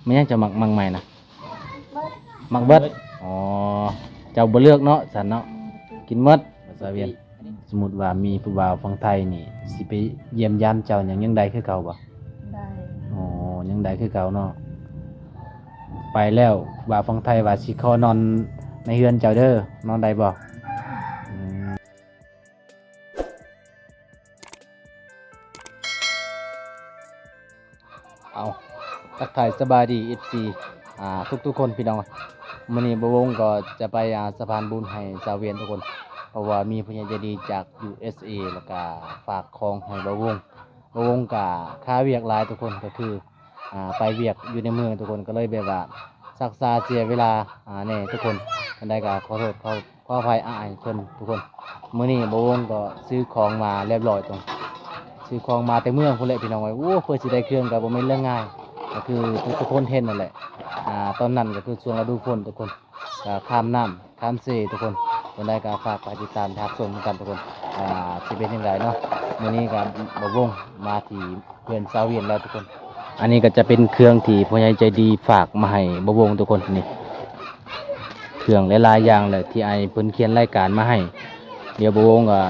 มันยังจะมักใหม่นะ เบิด มักเบิดอ๋อเจ้าบ่เลือกเนาะสันเนาะกินหมดภาษาเวียนสมมุติว่ามีผู้บ่าวฝั่งไทยนี่สิไปเยี่ยมยามเจ้าหยังใดคือเก่าบ่ ได้ อ๋อยังใดคือเก่าเนาะไปแล้วบ่าวฝั่งไทยว่าสิขอนอนในเฮือนเจ้าเด้อนอนได้บ่อืมเอาทักทายสบายดี FC ทุกคนพี่น้องมื้อนี้บ่วงก็จะไปสะพานบุญให้ชาวเวียนทุกคนเพราะว่ามีผู้ใหญ่ใจดีจาก USA แล้วก็ฝากของให้บ่วงก็ค่าเวียกหลายทุกคนก็คือไปเวียกอยู่ในเมืองทุกคนก็เลยแบบว่าซักษาเสียเวลาแน่ทุกคนอันใดก็ขอโทษขออภัยอายเพิ่นทุกคนมื้อนี้บ่วงก็ซื้อของมาเรียบร้อยตรงซื้อของมาแต่เมืองพุ่นแหละพี่น้องเอ้ยโอ้เพื่อสิได้เครื่องก็บ่แม่นเรื่องง่ายก็คือทุกคนเห็นนั่นแหละตอนนั้นก็คือช่วงฤดูฝนทุกคนก็ข้ามน้ำข้ามเซทุกคนคนใดก็ฝากไปติดตามทับชมกันทุกคนสิเป็นจังไดเนาะมื้อนี้ก็บ่วงมาที่เพื่อนชาวเวียนแล้วทุกคนอันนี้ก็จะเป็นเครื่องที่ผู้ใหญ่ใจดีฝากมาให้บ่วงทุกคนนี่เครื่องหลายๆอย่างเลยที่ไอ้เพิ่นเขียนรายการมาให้เดี๋ยวบ่วงก็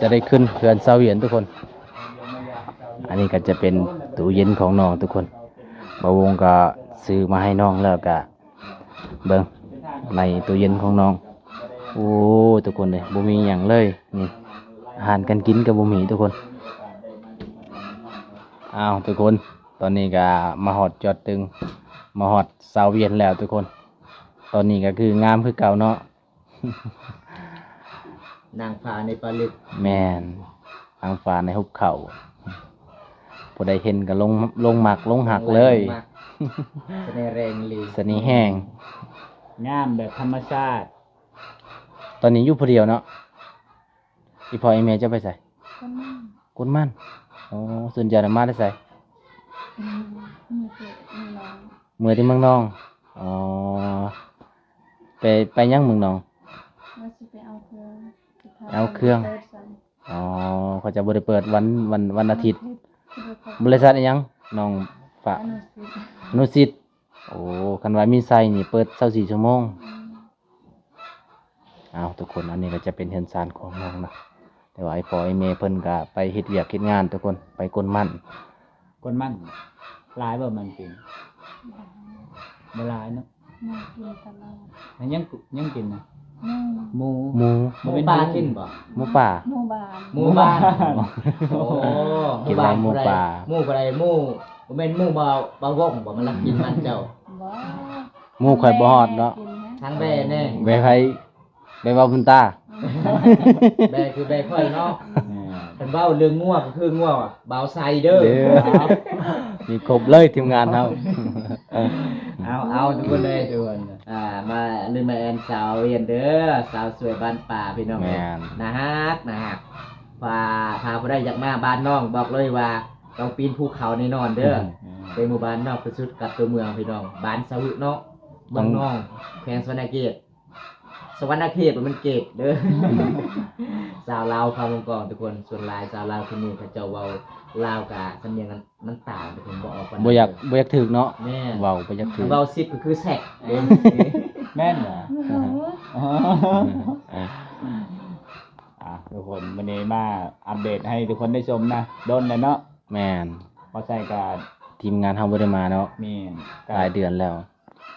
จะได้ขึ้นเพื่อนชาวเวียนทุกคนอันนี้ก็จะเป็นตู้เย็นของน้องทุกคนบ่วงก็ซื้อมาให้น้องแล้วก็เบิ่งในตู้เย็นของน้องโอ้ทุกคนเลยบ่มีหยังเลยนี่อาหารการกินก็บ่มีทุกคนอ้าวทุกคนตอนนี้ก็มาฮอดจอดตึงมาฮอดชาวเวียนแล้วทุกคนตอนนี้ก็คืองามคือเก่าเนาะ นางฟ้าในปลาลึก แม่นทางฟ้าในหุบเขาผู้ใดเห็นก็ลงหมักลงหักเลย เสน่ห์แรงลี สนีแห้ง งามแบบธรรมชาติ ตอนนี้อยู่ผู้เดียวเนาะอีพ่ออีแม่จะไปใส่ คนนั่ง กุนมันอ๋อส่วนใหญ่น่ะมาได้ใส่ มือเปิดมือน้อง เมื่อที่เมืองนองอ๋อไปยังเมืองนอง ว่าสิไปเอาเครื่อง เอาเครื่อง ปิดใส่ อ๋อเขาจะบ่ได้เปิดวันอาทิตย์ ที่ไปเข้า บริษัทอิหยังน้องฝาก อนุสิต อนุสิตโอ้คันว่ามีไซนี่เปิด24ชั่วโมงอ้าวทุกคนอันนี้ก็จะเป็นเฮือนซานของน้องนะแต่ว่าไอ้พ่อไอ้แม่เพิ่นก็ไปเฮ็ดเวียกเฮ็ดงานทุกคนไปกลมั่น คนมั่นหลายแบบมันกินบ่หลายเนาะ มากินตลอด มันยังกินนะ หมู หมู หมู เป็นปลากินบ่ หมูป่า หมูบาน หมูบ้านโอ้ กินหลายหมูป่า หมูอะไรหมูบ่แม่นหมูบางวงบ่มันรักกินมันเจ้า บ่ หมูข่อยบ่ฮอดเนาะ กินนะ ทางแบ่แน่ ไว้ให้ไว้เว้าคุณตา แบ่คือแบ่ค่อยเนาะเพิ่นเว้าเรื่องงัวก็คืองัวบ่าวไซเด้อ เด้อมีครบเลยทีมงานเฮา เอาทุกคนเลยทุกคนมาลืมมาแอนสาวเวียนเด้อสาวสวยบ้านป่าพี่น้อง แม่น นะฮักพาผู้ใดอยากมาบ้านน้องบอกเลยว่าต้องปีนภูเขาแน่นอนเด้อเป็นหมู่บ้านนอกประชุดกับตัวเมืองพี่น้องบ้านสาวึเนาะเมืองน้องแขวงสวรรณเขตสวรรณเขตมันเกตเด้อ สาวลาวคำวงกองทุกคนส่วนหลายสาวลาวที่นี่เขาเจ้าเว้าลาวกะสำเนียงมันต่างทุกคนบ่ออกกัน บ่อยากถึกเนาะ แม่ เว้าบ่อยากถึก เว้าซิปก็คือแซกเด้อ แม่นเหรอ หมู ทุกคนวันนี้มาอัปเดตให้ทุกคนได้ชมนะโดนเลยเนาะ แม่น พอใส่การ ทีมงานเฮาบ่ได้มาเนาะ มี หลายเดือนแล้ว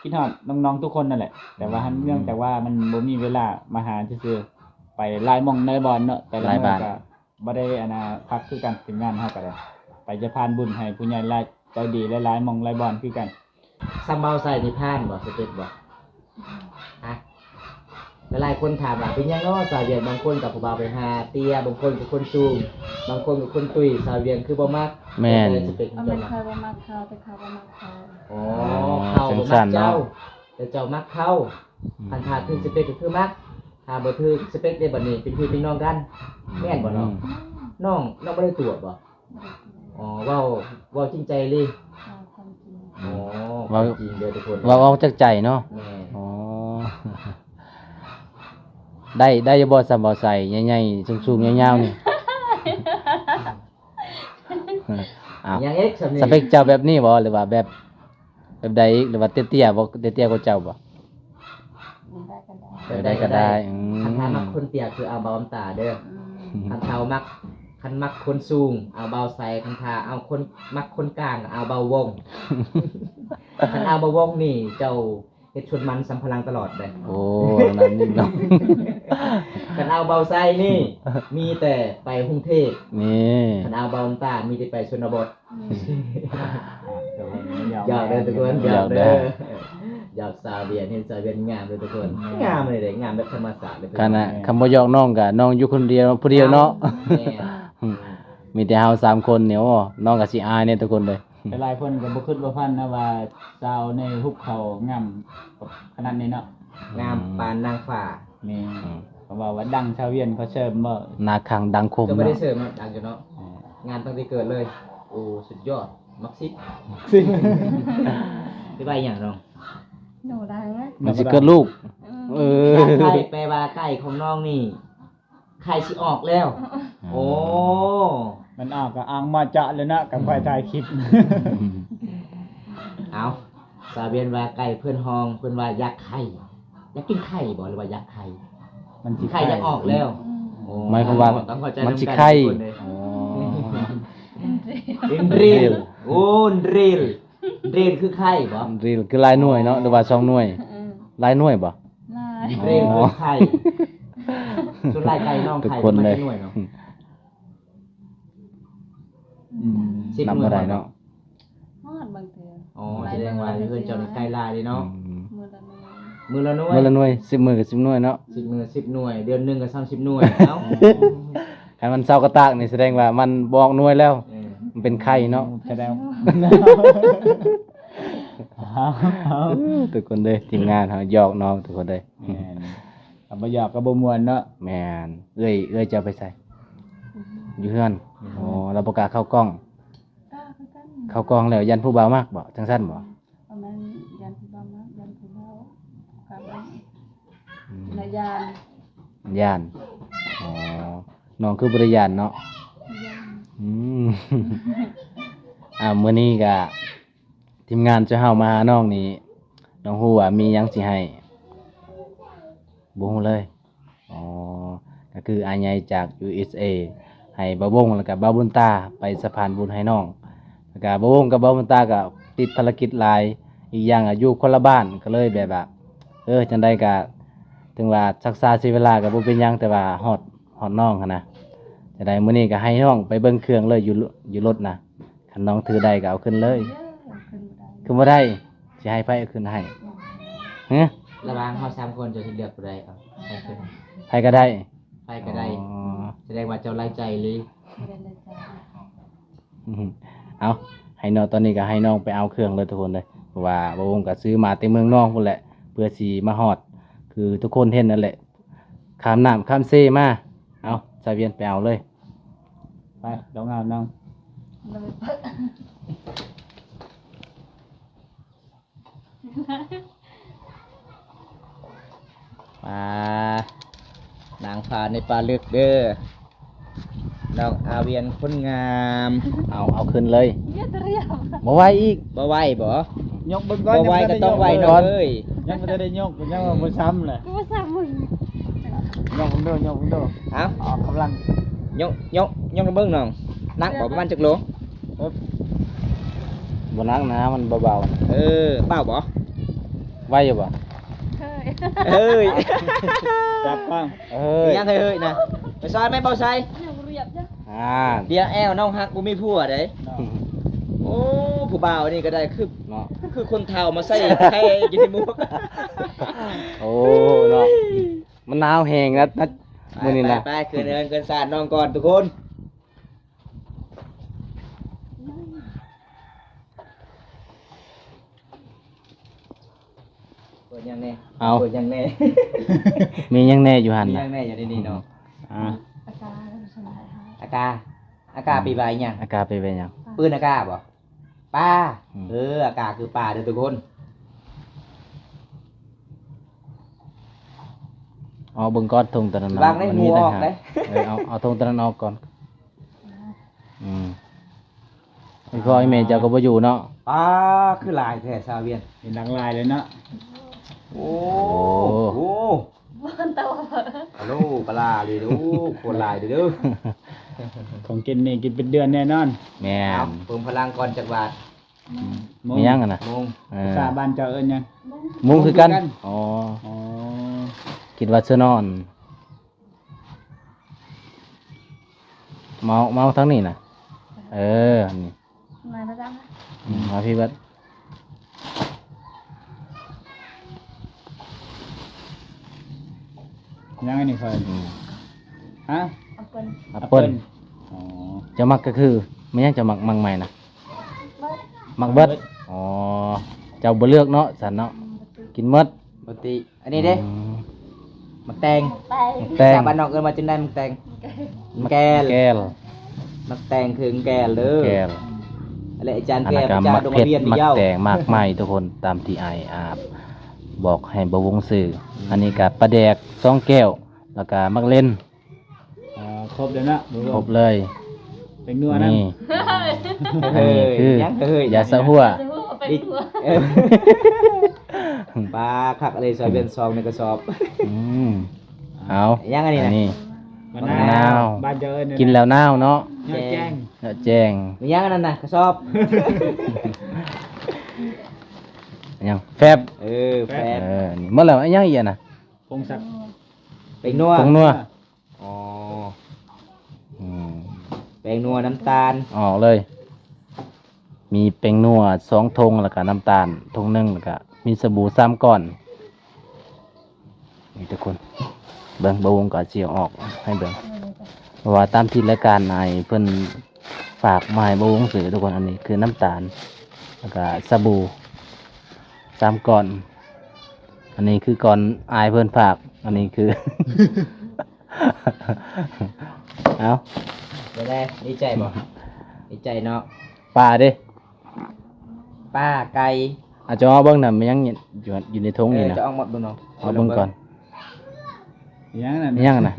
คิดฮอดน้องๆทุกคนนั่นแหละ แต่ว่าเนื่องจากว่ามันบ่มีเวลามาหาซื่อๆไปไล่มองในบอลเนาะแต่ละ หลาย มื้ บ้า อน ก็บ่ได้พักคือกันทีมงานเฮาก็ได้ไปจะพานบุญให้ผู้ใหญ่หลายใจดีหลายๆมองหลายบอลคือกัน ซัมเบาใส่นิพานบ่สเต็ปบ่ฮะหลายๆคนถามว่าเป็นยังเนาะสาวเวียนบางคนกับผู้บ่าวไปหาเตี้ยบางคนกับคนสูงบางคนกับคนตุ้ยสาวเวียนคือบ่มัก แม่น สเต็ป เอา เจ้า เป็น มัก ใครบ่มักเขาแต่เขาบ่มักเขา อ๋อ จั เขา ง บ่ ซั่ มัก นเนาะ เจ้าแต่เจ้ามักเขาคันถ้าถึงสเปคก็คือมักถ้าบ่ถึงสเปคได้บัดนี้เป็นพี่เป็นน้องกันแม่นบ่น้องน้องบ่ได้ตรวจบ่อ๋อเว้าจริงใจเลย เอาความจริง อ๋อ เว้า จริงเด้อทุกคน เว้าออกจากใจเนาะ แม่ อ๋อ ได้อยู่บ่สำบ่ใส่ใหญ่ๆสูงๆยาวๆนี่ อ้าว ยังเอ็กซ์สำเนีย สเปคเจ้าแบบนี้บ่หรือว่าแบบ แบบใดอีกหรือว่าเตี้ยๆบ่เตี้ยๆกว่าเจ้าบ่ ได้ก็ได้ แบบใดก็ได้ คันทามักคนเตี้ยคือเอาเบาตาเด้อ อืม คันเทามักคันมักคนสูงเอาเบาใส่คันทาเอาคนมักคนกลางเอาเบาวง คันเอาเบาวงนี่เจ้าเฮ็ดชวนมันสัมพลังตลอดเลย โอ้นั่นนี่เนาะ คันเอาเบาใส่นี่ มีแต่ไปกรุงเทพ นี่ คันเอาเบาตามีแต่ไปชนบท อยาก หยอกเด้อทุกคนหยอกเด้อหยอกสาวเบียนเห็นสาวเบียนงามเลยทุกคนงามเลยเด้งามแบบธรรมศาสตร์เลย คันน่ะคำบ่ยอกน้องก็น้องอยู่คนเดียวผู้เดียวเนาะ แม่ มีแต่เฮา3คนเนี่ยโอ้น้องก็สิอายเนี่ยทุกคนเลย หลายคนก็บ่คิดบ่ฟันนะว่าสาวในหุบเขางามขนาดนี้เนาะ งามปานนางฟ้า นี่เขาบอกว่าดังชาวเวียนเขาเชิญบ่ นาคังดังคม ก็ไม่ได้ เนาะ เสริมนะดังอยู่เนาะงานตั้งแต่เกิดเลย โอ้สุดยอดมักซิดไปไปอย่างน้อง หนูดังนะ มันสิเกิดลูก เออ ไก่แปลว่าไก่ของน้องนี่ไข่สิออกแล้ว โอ้ มันออกก็อ้างมาจะเลยนะกับไปถ่ายคลิป เอาสาเบียนว่าไก่เพื่อนห้องเพื่อนว่าอยากไข่อยากกินไข่บ่หรือว่าอยากไข่ มันสิ ไข่อยากออกแล้ว อืม โอ้ หมายความว่า ต้องเข้าใจ มันสิ ำกั ไข่ ทุกคนเลย อ๋อ อินรีลโอ้นรีลรีลคือไข่บ่ รีลคือหลายหน่วยเนาะหรือว่า2หน่วย อืม หลายหน่วยบ่ ลาย รีลคือไข่ส่วนลายไก่น้อง ทุก ไข่ คน มัน เลย จะหน่วยเนาะ อืม 10 นับ หน่ว บ่ ย ได้เนาะ ฮอดบางเทื่อ อ๋อแสดงว่าเพื่อนเจ้านี่ไก่ลายเลยเนาะ อืม มือละหน่วย มือละหน่วย มื้อละหน่วย10มื้อก็10หน่วยเนาะ 10 มือ10 หน่วย เดือนหนึงก็30หน่วยเอ้า ให้มันเซากระตากนี่แสดงว่ามันบ่ออกหน่วยแล้ว เออ มันเป็นไข่เนาะ แสดง ทุกคนเลยทีมงานเฮาหยอกน้องทุกคนเลย แม่นก็บ่อยากก็บ่ม่วนเนาะ แม่นเอ้ยจะเอาไปใส่อยู่เฮือนอ๋อเราบ่กล้าเข้ากล้อง กล้าคือกัน เข้ากล้องแล้วยันผู้บ่าวมากบ่จังซั่นบ่ ประมาณยันที่บ้านนะยันที่บ้านกับบ้าน อืม นายาน ย่านอ๋อน้องคือบ่ได้ย่านเนาะ ยาน อืม มื้อนี้ก็ทีมงานจะเฮามาหาน้องนี่น้องฮู้ว่ามีหยังสิให้บ่ฮู้เลยอ๋อก็คืออาใหญ่จาก USA ให้บ่าววงแล้วก็บ่าวบุญตาไปสะพานบุญให้น้องแล้วก็บ่าววงกับบ่าวบุญตาก็ติดภารกิจหลายอีกอย่างอยู่คนละบ้านก็เลยแบบว่าจังได๋ก็ถึงว่าศึกษาเสียเวลาก็บ่เป็นหยังแต่ว่าฮอดน้องหันนะจะได้มื้อนี้ก็ให้น้องไปเบิ่งเครื่องเลยอยู่รถนะคันน้องถือได้ก็เอาขึ้นเลย เยอะขึ้นบ่ได้ คือบ่ได้สิให้ไผเอาขึ้นให้ฮะ ระหว่างเฮา3คนเจะสิเลือกผู้ใดเอาใครขึ้น ไผก็ได้ ใครก็ได้ อ๋อ แสดงว่าเจ้าไล่ใจเลย ไม่ได้เลยจ้า อืมเอาให้น้องตอนนี้ก็ให้น้องไปเอาเครื่องเลยทุกคนเลยเพราะว่าบ่วงก็ซื้อมาแต่เมืองนอกพุ่นแหละเพื่อสิมาฮอด คือทุกคนเห็นนั่นแหละข้ามน้ำข้ามเซมาเอาสายเวียนไปเอาเลย ไปลองเอาน้อง เลยเปิด มานางฟ้าในป่าลึกเด้อน้องอาเวียนคนงาม เอาขึ้นเลย เยอะเรียบ บ่ไหวอีก บ่ไหวบ่ ยกเบิ่ง บ่ไหวก็ต้องไหว ก่ น้ อ อน งเอ้ย ยังบ่ได้ยกยังว่าบ่ซ้ำเลย ก็ว่าสามมึง ยกเบิ่งยกเบิ่ง เอ้า ออกกำลัง ยกเบิ่งน้องนักบ่ประมาณจักโล บ่นักนะมันเบาๆนะ เออเปล่าบ่ ไหวอยู่บ่ เฮ้ย เอ้ย จับฟัง เอ้ย ยังเฮ้ยนะไปซอยไหม่เบาใส่ ยังเรียบจ้ะ เดี๋ยวแอวน้องฮักบ่มีผัวเด้ โอ้ผู้บ่าวนี่ก็ได้คือ เนาะ คือคนเฒ่ามาใส่ให้อยู่ในหมวก โอ้เนาะมันหนาวแฮงนะมื้อนี้นะ ไปคืนเอินเกินสาดน้องก่อนทุกคน เปิดยังแน่ เอา เปิดยังแน่ มีหยังแน่อยู่หั่น มี น่ะ ยังแน่อยู่ในนี้เนาะ อ่า อาการสมัยฮะ อากาปีบายยัง อากาศเป็นหยัง ปืนอากาบ่ป้า อืม อากาคือป่าเด้อทุกคน เอาเบิ่งก้อนธงตะนั้น วางในหัวออก ต่างหาก เด้ เอาธงตะนั้นออกก่อนอืมพี่พ่อไอ้แม่เจ้าก็บ่อยู่เนาะ เ ป้าคือหลายแท้ซาเวียน เป็นหลังลายเลยเนาะ โอ้ โอ้ บ้านเตา ฮัลโหลปลาเลยดูคนหลายเด้อ ของกินนี่กินเป็นเดือนแน่นอน แม่น เพิ่มพลังก่อนจักบาท มียังกันนะ โมง เอ ภา อ ษาบ้านเจ้าเอิ้นหยัง มุ้งคือกัน มุ้งคือกัน อ๋อ อ๋อ คิดว่าเสื้อนอน เมาทั้งนี้นะเอออันนี้ มาแล้วจ้า มาพี่เบัด ยังไงนี่เพิ่น อืม ฮะ เอาเปิ้น แอปเปิ้ล อ๋อ จะมักก็คือไม่ยังจะมักมังใหม่นะ เบิ้ล มักเบิดอ๋อเจ้าบ่เลือกเนาะสันเนาะกินหมด ปกติอันนี้เด้ อืม มักแตง ไป แตง ชาวบ้านนอกเอิ้นมาจังได๋มักแตงแกล แก้ว มักแตงคือแกลเด้อ แก้ว อะไรอาจารย์ อัน แก นั้น ล ก็ พระเจ้า มัก ดง เผ็ด เรียน มัก เย้า แตงมากไม้ทุกคนตามที่ไออาบบอกให้บวงสื่ออันนี้ก็ปลาแดก2แก้ว แล้วก็มักเล่น ครบแล้วเนาะบ่ ครบเลย เป็นนัวนั่น นี่ เฮ้ย อันนี้คือ ยังเฮ้ย ยาสะหัว จะพูดไป ดิ หัว เออปลาคักอะไรซอยเป็นซองในกระสอบ อืมเอา ยังอันนี้นะ มะ มะนาว บ้านเจ้าเอิ้น กินแล้วน้าวเนาะ ยอดแจ้ง แล้วแจ้ง มียังอันนั้นน่ะกระสอบ ยังแฟบ เออแฟน นี่เมื่อไหร่อันยังอีกอะนะ พงศักดิ์ เป็นนัว ผงนัว อ๋อ อืม แป้งนัวน้ำตาล ออกเลย มีเป็งนัว2ธงแล้วก็น้ำตาลธงหนึงแล้วก็มีสบู่3ก้อนนี่ทุกคนเบิ่งบวงก็สิเอาออกให้เบิ่งเพราะว่าตามที่รายการนายเพิ่นฝากมาให้บวงสื่อทุกคนอันนี้คือน้ำตาล แล้วก็สบู่3ก้อน อันนี้คือก่อนอายเพิ่นฝาก อันนี้คือ เอา เดี๋ยวได้ดีใจบ่ดีใจเนาะ ปลาเด้ ป้าไก่ อาจจะเอาเบิ่งน่ะมันยังอยู่ในถุงนี่นะ จะเอาหมดบ่เนาะ เอาเบิ่งก่อน ยังนั่น มันยังน่ะ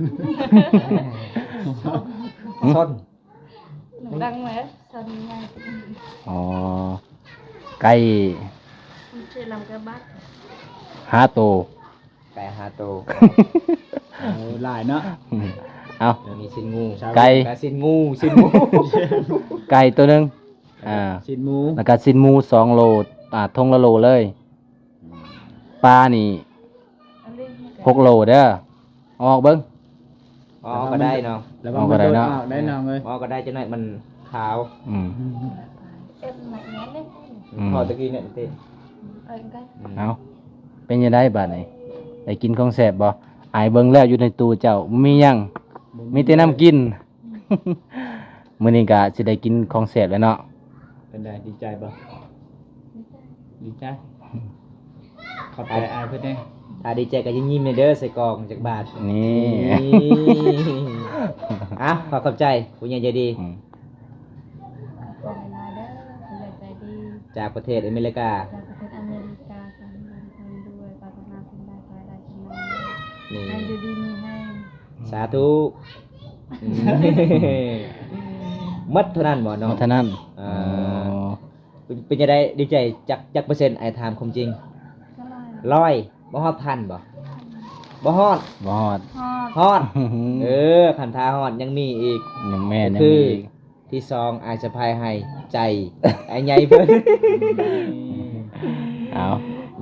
ส้น ดังไหมสันไง อ๋อ ไก่ ชื่อลำกระบัด 5ตัว ไก่5ตัว หลายเนาะ เอา เดี๋ยวมีสินงู ไก่ สินงูสินงู ไก่ตัวหนึงอ่า ชิ้นหมู แล้วก็สินหมู2โลทงละโลเลย ปลานี่ อันนี้ 6โลเด้อเอาออกเบิ่ง อ๋อก็ได้เนาะ แล้วก็ เอาก็ได้เนาะ ออกได้น้องเลย อ๋อก็ได้จังได๋มันขาว อืม เอ็มไหนเนี้ยเลย อืม พอตะกี้เนี่ยเต้ เอ็มกัน เอาเป็นยังไงบาดนี้ได้กินของแซ่บบ่อายเบิ่งแล้วอยู่ในตู้เจ้าบ่มีหยังมีแต่น้ำกิน มื้อนี้ก็สิได้กินของแซ่บแล้วเนาะ เป็นไงดีใจปะดีใจขอบใจอายเพื่อนเอง ถ้าดีใจก็ยิ้มๆเด้อใส่กล่องจากบาท นี่ อ่ะขอบใจผู้ใหญ่ใจดี อืม กองนาเด้อคุณยายใจดี จากประเทศอเมริกา จากประเทศอเมริกาสามพันคนด้วยปรารถนาสิ่งใดขอให้ได้สิ่งนั้น นี่ ให้ดูดีมีให้ สาธุมัดเท่านั้นบ่เนาะ เท่านั้น อ่า อ๋อ เป็นจะได้ดีใจจักเปอร์เซ็นต์ไอ้ถามความจริง ก็ลอย ร้อยบ่ฮอดพันบ่บ่ฮอด บ่ฮอด ฮอด ฮอด เออคันทาฮอดยังมีอีก ยังแม่นยัง คื มี อ อีก ที่ซองไอ้สะพายให้ใจ ไอ้ใหญ่เพิ่น เอา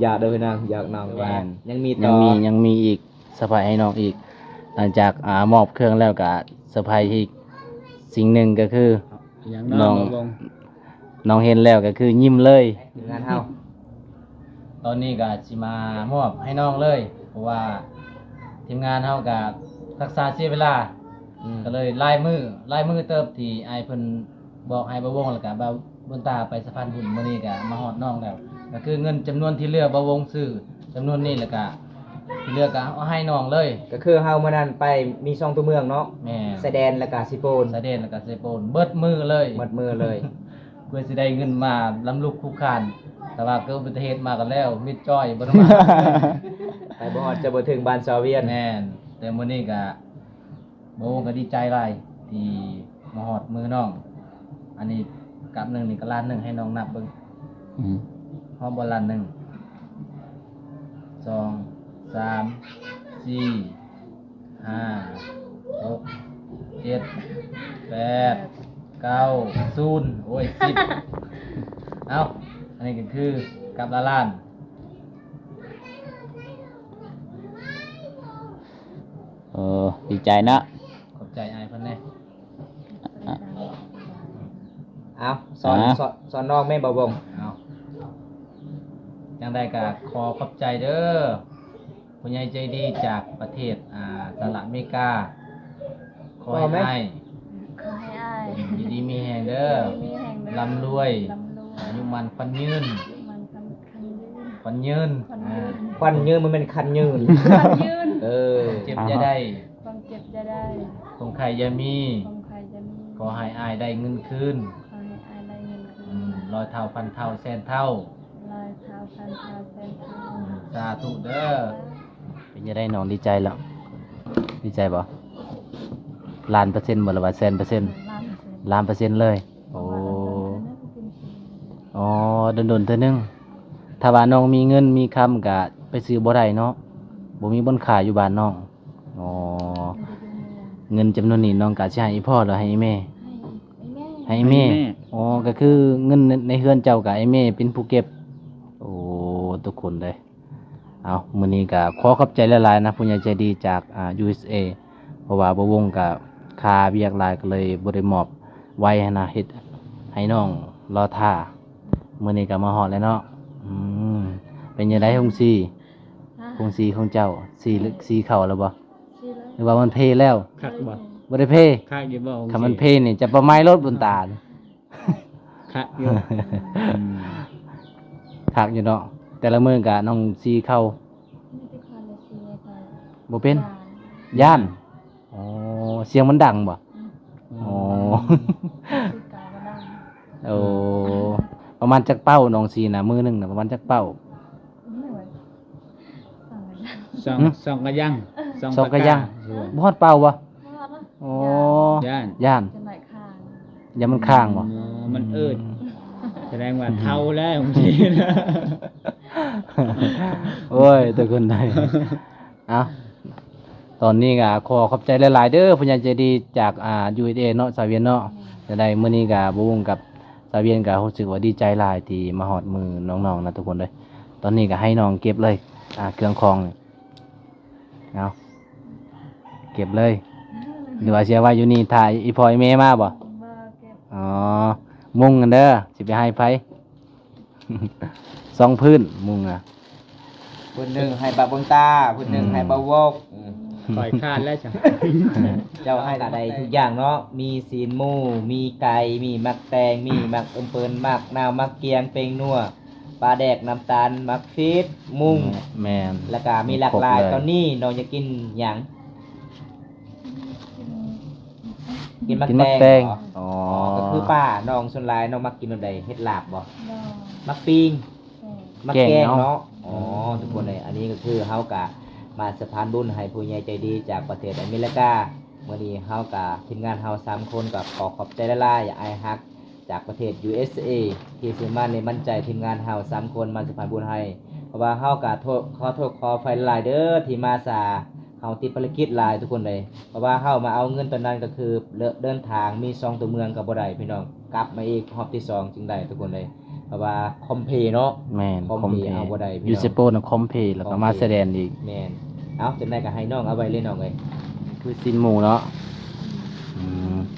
อยากเด้อพี่น้องอยากน้องว่า แม่น ยังมี ยั ต่ ง อ มีอีกสะพายให้น้องอีก หลังจากมอบเครื่องแล้วก็สะพายอีกสิ่งหนึ่งก็คือ อย่าง น้ น้ อ อง งลง น้องเห็นแล้วก็คือยิ้มเลย ทีมงานเฮา ตอนนี้ก็สิมามอบให้น้องเลย เพราะว่าทีมงานเฮาก็รักษาเสียเวลา ก็เลยลายมือเติบที่ไอายเพิ่นบอกไอ้ายบ่วงแล้วก็บ่าวบนตาไปสะพานบุญมื้อนี้ก็มาฮอดน้องแล้ว ก็คือเงินจำนวนที่เหลือบ่วงซื้อจำนวนนี้แล้วก็ที่เหลือก็เอาให้น้องเลย ก็คือเฮามื้อนั้นไปมีช่องตัวเมืองเนาะ แม่ แสดงแล้วก็สิโปน สะเด็นแล้วก็เซโปนเบิดมือเลย หมดมือเลย เพื่อสิได้เงินมาล้ำลุกคุกคาน แต่ว่าเกิดอุบัติเหตุมากันแล้วมิดจ้อยบ่ได้มา ไปบ่ฮอดจะบ่ถึงบ้านซอเวียน แม่นแต่มื้อนี้ก็บ่วงก็ดีใจหลายที่มาฮอดมือน้อง อันนี้กับหนึงนี่ก็ล้านหนึงให้น้องนับเบิ่ง อืม พร้อมบอลลันหนึ่งสองสามสี่ห้าหกเจ็ดแปดเก้าศูนย์โอ้ย10เอาอันนี้ก็คือกับละล้าน ดีใจเนาะ ขอบใจอายเพิ่นแน่ เอาสอนสอนน้องแม่บ่บง เอาจังได้ก็ขอขอบใจเด้อผู้ใหญ่ใจดีจากประเทศสหรัฐอเมริกาขอให้อ้าย ขอให้อ้าย อยู่ดีมีแรงเด้อ มีแห่งเด้อ ร่ำรวย ร่ำรวย อายุมันควันยืน มันคันยืน ควันยืน ควันยืน ควันยืนมันเป็นคันยืน คันยืน เออ เจ็บจะได้ ความเจ็บจะได้ คงใครจะมี ความใครจะมี ขอให้อายได้เงินคืน ขอให้อ้ายได้เงินคืน ร้อยเท่าพันเท่าแสนเท่า ลอยเท้าพันเท้าแสนเท้า สาธุเด้อเป็นจะได้น้องดีใจแล้วดีใจบ่ล้านเปอร์เซ็นต์บ่หรือว่าแสนเปอร์เซ็นต์ ล้านเปอร์เซ็นต์ ล้านเปอร์เซ็นต์เลยโอ้อ๋อโดนๆเทื่อนึงถ้าว่าน้องมีเงินมีคำก็ไปซื้อบ่ได้เนาะบ่มีบ่อนขายอยู่บ้านน้องอ๋อเงินจำนวนนี้น้องก็สิให้อีพ่อหรือให้อีแม่ ให้แม่ อ๋อ ก็คือเงินในเฮือนเจ้ากับไอ้แม่เป็นผู้เก็บ โอ้ ทุกคนเลย เอามื้อนี้ก็ขอขอบใจหลายๆนะผู้ใหญ่ใจดีจากUSA เพราะว่าบ่วงกับค่าเวียกหลายก็เลยบ่ได้มอบไว้ให้นะเฮ็ดให้น้องรอท่ามื้อนี้ก็มาฮอดแล้วเนาะอืมเป็นจังได๋ฮงซี่ฮงซี่ของเจ้าสีเข้าแล้วบ่หรือว่ามันเพแล้ว คักบ่ บ่ได้เพ คักอยู่บ่ คันมันเพนี่จะประไม้รถบนตา คักอยู่ คักอยู่เนาะแต่ละมื้อก็น้องซีเข้า ไม่ได้ความเลยสิเลยค่ะ บ่เป็นย่านอ๋อเสียงมันดังบ่อ๋อ คือกายก็ได้ โอ้ประมาณจักเป้าน้องซีน่ะมื้อหนึงน่ะประมาณจักเป้า ไม่ไหวสั่งเลยนะ สองกระยัง สองกระยัง สวย บ่ฮอดเป้าบ่ พอละ โอ้ ย่าน ย่าน จะไหนข้าง อย่ามันข้างบ่ มันเอิดแสดงว่าเท่าแล้วบางทีนะ โอ้ยตัวคนใดเอ้าตอนนี้ก็ขอขอบใจหลายๆเด้อผู้ใหญ่ใจดีจากUSA เนาะสาวเวียนเนาะ จะได้มื้อนี้ก็บ่วงกับสาวเวียนก็รู้สึกว่าดีใจหลายที่มาฮอดมือน้องๆนะทุกคนเลยตอนนี้ก็ให้น้องเก็บเลยเครื่องคองนี่เอาเก็บเลยหรือว่าเชื่อว่าอยู่นี่ถ่ายอีพ่ออีแม่มาบ่ มาเก็บ อ๋อมุ่งกันเด้อสิไปให้ไผ สองพื้นมุ่งอ่ะ คนหนึ่งให้บาบนตาคนหนึ่งให้บาวก ปล่อยคาดแล้วจ้ะ เจ้าให้อะไรทุกอย่างเนาะ มีศีลหมูมีไก่ มีมักแตง มีมักเอิมเปินมักนาวมักเกียงเป็งนัวปลาแดกน้ำตาล มักฟีดมุ้ง แม่น แล้วก็มีหลากหลาย ครบเลย ตอนนี้น้องจะกินหยัง กินมัก กิน แต มักแตง งเหรอ อ๋อ ก็คือป้าน้องส่วนหลายน้องมักกินแบบใดเฮ็ดลาบบ่ ดอก มักปิ้ง แ มักแกงเนาะ อ๋อ ทุกคนเลย อันนี้ก็คือเฮากะมาสะพานบุญให้ผู้ใหญ่ใจดีจากประเทศอเมริกามื้อนี้เฮากะทีมงานเฮา3คนก็ขอขอบใจหลายๆอย่าอายฮักจากประเทศ USA ที่ซื้อมาในมั่นใจทีมงานเฮา3คนมาสะพานบุญให้เพราะว่าเฮากะขอโทษขอไฟหลายเด้อที่มาสาเฮาติดภารกิจหลายทุกคนเลยเพราะว่าเฮามาเอาเงินตอนนั้นก็คือเดินทางมี2ตัวเมืองก็บ่ได้พี่น้องกลับมาอีกรอบที่2จึงได้ทุกคนเลยเพราะว่าคอมเพลเนาะ แม่น คอมเพลเอาบ่ได้พี่น้อง ยูเซโปนะคอมเพลแล้วก็มาแสดงอีก แม่นเอาจังได๋ก็ให้น้องเอาไว้เล่นน้องเอ้ย คือซินหมูเนาะ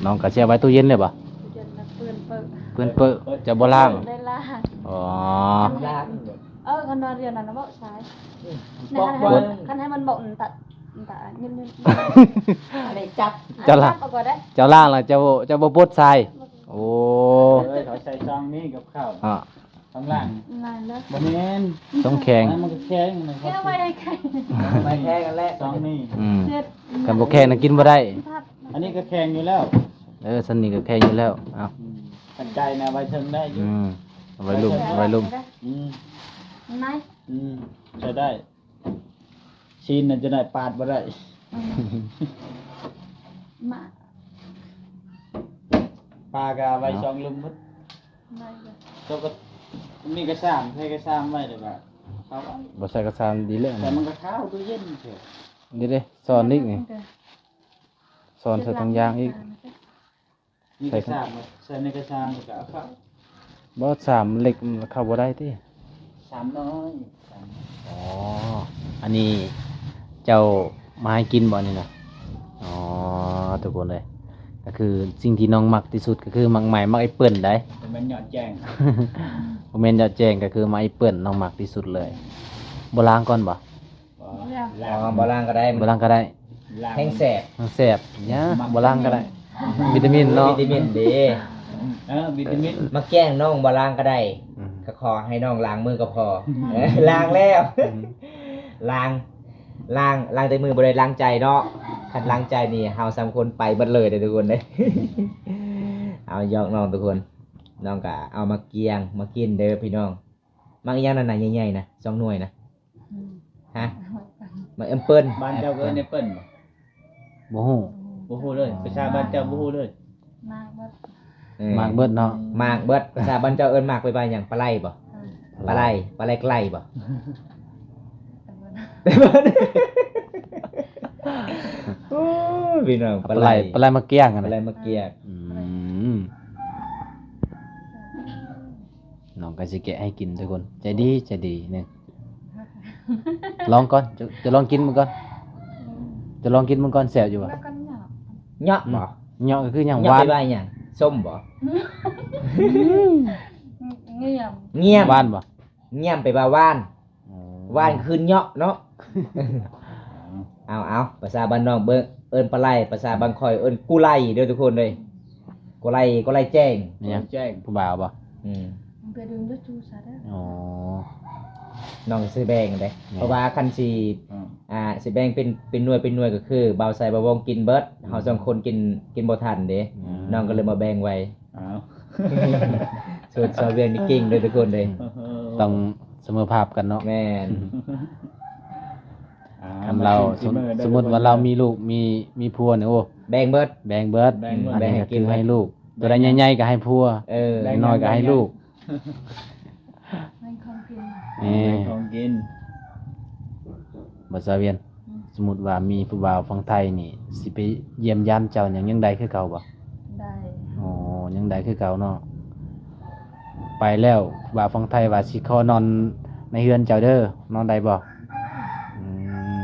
น้องก็เสียไว้ตู้เย็นเลยป่ะ จนนักเปื้อนเปิด เพื่อนเปิ้จะบ่ล่าง ได้ล่าง อ๋อ คนนอนเรียนน่ะนะบอกใช้ บอก คันให้มันบอกตัดนิ่มๆอะไรจับ จะล่าง เอาก็ได้ เจ้าล่างล่ะเจ้าบ่ปดทรายโอ้ เขาใส่ซองนี้กับข้าว อ่ะ ข้างล่าง นานแล้ว บ่แม่น ต้องแข็ง มันก็แข็งนะครั แค่ บ ไว้ให้ใคร ไม่แท้กันแล้ว ซองนี้ เช็ด กันบ่แข็งน่ะกินบ่ได้ อันนี้ก็แข็งอยู่แล้ว สันนี่ก็แข็งอยู่แล้วเอ้า ปัจจัยนะไว้เทิงได้อยู่ เอาไว้ลุ่ม อืม ไหน จะได้ชีนน่ะจะได้ปาดบ่ได้ มา ปลากะไว้ซองลุมหมด ไม่เลย เจ้าก็ มีกระชามให้กระชามไว้เลยว่าเขาไว้ บ่ใส่กระซามดีเลย แต่มันก็เข้าตู้เย็นเฉย นี่เด้สอนอีกนี่สอนใส่ถุงยางอีก มีกระชามใส่ในกระชามก็เอาเข้า บ่สามเหล็กมันเข้าบ่ได้ติ สามน้อยสาม อ๋ออันนี้เจ้ามาให้กินบ่นี่น่ะอ๋อทุกคนเลยก็คือสิ่งที่น้องมักที่สุดก็คือมักใหม่มักไอ้เปิ้นได้ เป็นมันหยอดแจ้ง บ่แม่นยอดแจ้งก็คือมักไอ้เปิ้นน้องมักที่สุดเลยบ่ล้างก่อนบ่ อ๋อบ่ล้างก็ได้ บ่ล้างก็ได้ แห้งแสบ มันแซ่บเนี่ยบ่ล้างก็ได้วิตามินเนาะ วิตามินดี วิตามิน มาแกล้งน้องบ่ล้างก็ได้ อืม ก็ขอให้น้องล้างมือก็พอล้างแล้ว ล้างแต่มือบ่ได้ล้างใจเนาะคันล้างใจนี่เฮาสามคนไปเบิดเลยเด้อทุกคนเด้ เอายอกน้องทุกคนน้องก็เอามาเกียงมากินเด้อพี่น้องมักอีหยังนั่นน่ะใหญ่ๆนะ2หน่วยนะฮะมาเปิ้ล บ้านเจ้าก็ในเปิ้ล บ่ฮู้ บ่ฮู้เลยประชาบ้านเจ้าบ่ฮู้เลย มากบ่ มากเบิดเนาะ มากเบิดภาษาบ้านเจ้าเอิ้นมากไปว่าหยังปลาไหลบ่ปลาไหลไกลบ่ โอ้ยพี่น้อง ปลาไหลปลาไหลมาเกี้ยงกัน ปลาไหลมาเกียก อืมน้องก็สิแกะให้กินทุกคนใจดีเนี่ยลองก่อนจะลองกินมันก่อนจะลองกินมันก่อนแซ่บอยู่บ่ แล้วก็หยอก เหยาะบ่ เหยาะก็คือหยัง เห หวา ยาะ น ไปว่าหยังส้มบ่ เงียบ เงียบ หวานบ่ เงียบไปว่าว่านว่านคือเหยาะเนาะ เอาภาษาบ้านน้องเบิ่งเอิ้นปลาไหลภาษาบางคอยเอิ้นกุไลเด้อทุกคนเลยกุไลแจ้ง นี่หยัง แจ้ง ผู้บ่าวบ่ อืม ไปดึงด้วยจูซะเด้อ อ๋อ น้องซื้อแบ่งเด้เพราะว่าคันสิสิแบ่งเป็นหน่วยก็คือเบาใส่เบาวงกินเบิดเฮาสองคนกินบ่ทันเด้น้องก็เลยมาแบ่งไว้ อ้าว ส่วนซอเวียนนี่เก่งเลยทุกคนเลย ต้องเสมอภาพกันเนาะ แม่น คำเราสมมุติว่าเรามีลูกมีผัวเนี่ยโอ้ แบ่งเบิด แบ่งเบิด แบ่งเบิด อันนี้ก็ แบ่งให้กิ คื น อให้ลูก ตัวใดใหญ่ๆก็ให้ผัว เออ น้อยก็ให้ลูก ให้ความกิน นี่ ของกิน บ่ซาเวียน สมมุติว่ามีผู้บ่าวฝั่งไทยนี่สิไปเยี่ยมยามเจ้าหยังใดคือเก่าบ่ ได้ อ๋อยังใดคือเก่าเนาะไปแล้วผู้บ่าวฝั่งไทยว่าสิขอนอนในเฮือนเจ้าเด้อนอนได้บ่อืม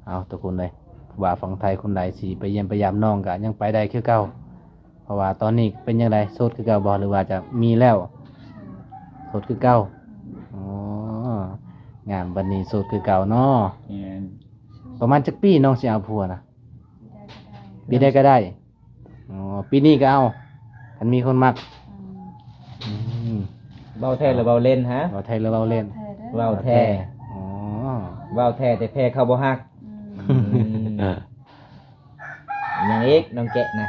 เอาทุกคนเลยผู้บ่าวฝั่งไทยคนใดสิไปเยี่ยมไปยามน้องก็ยังไปได้คือเก่าเพราะว่าตอนนี้เป็นจังไดโสดคือเก่าบ่หรือว่าจะมีแล้วโสดคือเก่าอ๋องานบัดนี้โสดคือเก่าเนาะ เนี่ย ประมาณจักปีน้องสิเอาผัวนะ ได้ก็ได้ปีใดก็ได้ อ๋อ ปีนี้ก็เอาคันมีคนมัก อืม เบาแท้หรือเบาเล่นฮะ เราไทยหรือเราเล่น แท้เด้อ เบาแท้ อ๋อ เบาแท้แต่แพ้เข้าบ่ฮัก อืม อย่างอีกน้องแกะนะ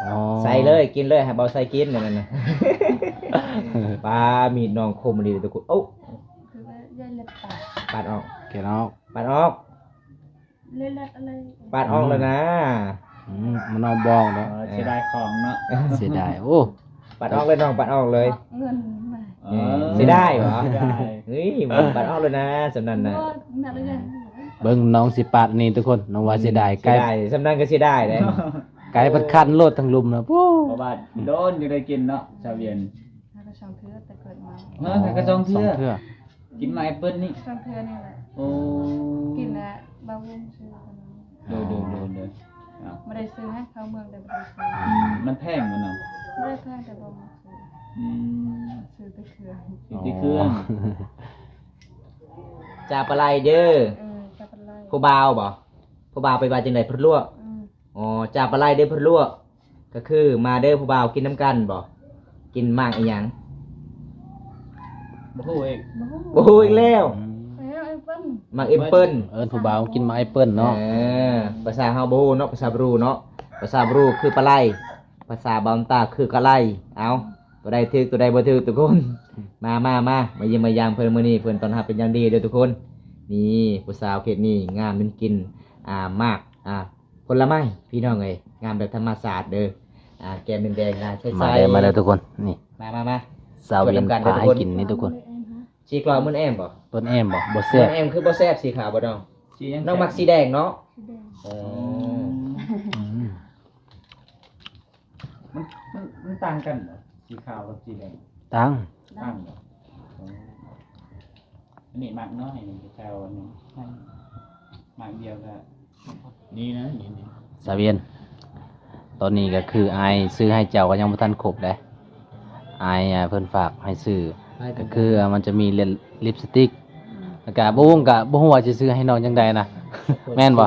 อ๋อ ใส่เลยกินเลยให้เบาใส่กินนั่นน่ะ ปลามีดน้องคมดีทุกคนโอ้ คือว่าย่อยเล็ดปาก ปาดออก เกลียว ปาดออก เล็ดอะไร ปาดออกแล้วนะ มันเอาบ้องแล้ว เสียดายของเนาะ เสียดาย โอ้ ปาดออกเลยน้องปาดออกเลย เงินมา เสียดายเหรอ เสียดาย เฮ้ยมันปาดออกเลยนะสำนันนะ ว่าหนักเลย เบิ่งน้องสิปาดนี่ทุกคน น้องว่าเสียดายไก เสี ล ยดายสำนันก็เสียดายเลย ไกลพัดคันโลดทั้งลุมนะปู้ เพราะว่าโดนอยู่ได้กินเนาะชาวเวียน แล้วก็ช่องเทือแต่เกิดมา เออก็สองเทื่อ สองเทื่อ กินมาแอปเปิ้ลนี่ ช่องเทือนี่แหละ โอ้ กินแล้วบาวงซื้อกัน ดูเอา ไม่ได้ซื้อให้เขาเมืองแต่ไม่ได้ซื้อ มันแพงมันเนาะ ไม่ได้แพงแต่บาวงซื้อ อืม ซื้อไปเครือ อยู่ที่เครื่อง จ่าปลาไหลเด้อ จะเป็นไร ผู้บ่าวบ่ผู้บ่าวไปว่าจังได๋พุ่นลวกอ๋อจ่าปลาไหลเด้อพุ่นลวกก็คือมาเด้อผู้บ่าวกินน้ำกันบ่กินมากอีหยัง บ่ฮู้เอง โอ้ยแล้ว ไอ้เปิ้ล มากเอ็มเปิ้ล เอิ้นผู้บ่าวกินมาไอเปิ้ลเนาะ ภาษาเฮาบ่ฮู้เนาะภาษาบรูเนาะภาษาบรูคือปลาไหลภาษาบอมตาคือกะไหลเอาตัวใดถึกตัวใดบ่ถึกทุกคน มาเยี่ยมมายามเพิ่นมื้อนี้เพิ่นต้อนรับเป็นอย่างดีเด้อทุกคน นี่ผู้สาวเขตนี้งามมันกินมากผลไม้พี่น้องเอ้ยงามแบบธรรมศาสตร์เด้อแก้มแดงๆใส มาเลยทุกคน นี่ มา สาวเวียนพาให้กินนี่ทุกคน สีกรอบมันแอมบ่ ต้นแอมบ่บ่ สี แซ่บ แอมคือบ่แซ่บสีขาวบ่น้อง สียัง น้องมักสีแดงเนาะ สีแดง อ๋อ อืม มันต่างกันเหรอสีขาวกับสีแดง ตัง ต่างเหรออันนี้มักน้อยนี่สีขาวอันนี้มักเดียวก็นี่นะนี่ สาวเวียนตอนนี้ก็คืออายซื้อให้เจ้าก็ยังบ่ทันครบเลยอายเพิ่นฝากให้ซื้อก็คือมันจะมีลิปสติกแล้วก็บ่วงก็บ่ฮู้ว่าสิซื้อให้น้องจังใดนะ แม่นบ่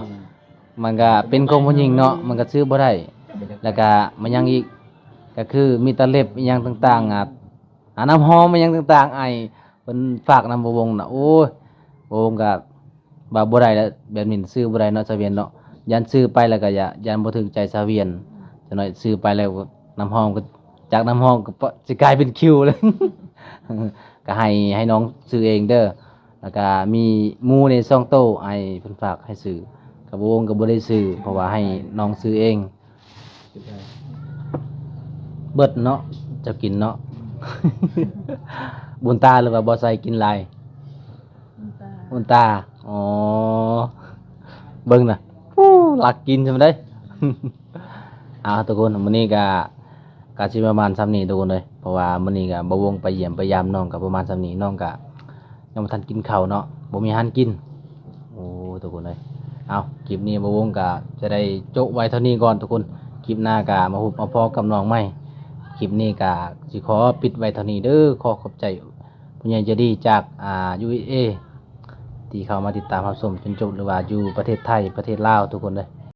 มันก็เป็นของผู้หญิงเนาะมันก็ซื้อบ่ได้แล้วก็มันยังอีกก็คือมีตะเล็บอีหยังต่างๆน้ำหอมอีหยังต่างๆไอ้เพิ่นฝากนำบ่วงน่ะโอ้ยบ่วงก็ว่าบ่ได้แล้วแบบนี้ซื้อบ่ได้เนาะสาเวียนเนาะยันซื้อไปแล้วก็ยันบ่ถึงใจสาเวียนจังหน่อยซื้อไปแล้วน้ำหอมก็จากน้ำหอมก็สิกลายเป็นคิวเลย ก็ให้น้องซื้อเองเด้อแล้วก็มีหมูใน2โต๊ะไอ้เพิ่นฝากให้ซื้อกับวงก็บ่ได้ซื้อเพราะว่าให้น้องซื้อเอง เบิดเนาะเจะกินเนาะ บุญตาหรือว่าบ่ใส่กินหลาย น้ำตา บุญตาอ๋อเบิ่งน่ะฟู้หลักกินใช่มั้ยเด้ เอาทุกคนมื้อนี้ก็สิประมาณส่ำนี้ทุกคนเลยเพราะว่ามื้อนี้ก็บ่วงไปเยี่ยมไปยามน้องก็ประมาณส่ำนี้น้องก็ยังบ่ทันกินข้าวเนาะบ่มีอาหารกินโอ้ทุกคนเลยเอาคลิปนี้บ่วงก็จะได้โจะไว้เท่านี้ก่อนทุกคนคลิปหน้าก็มาพบมาพอกับน้องใหม่คลิปนี้ก็สิขอปิดไว้เท่านี้เด้อขอขอบใจผู้ใหญ่ใจดีจากUSA ที่เข้ามาติดตามรับชมจนจบหรือว่าอยู่ประเทศไทยประเทศลาวทุกคนเลย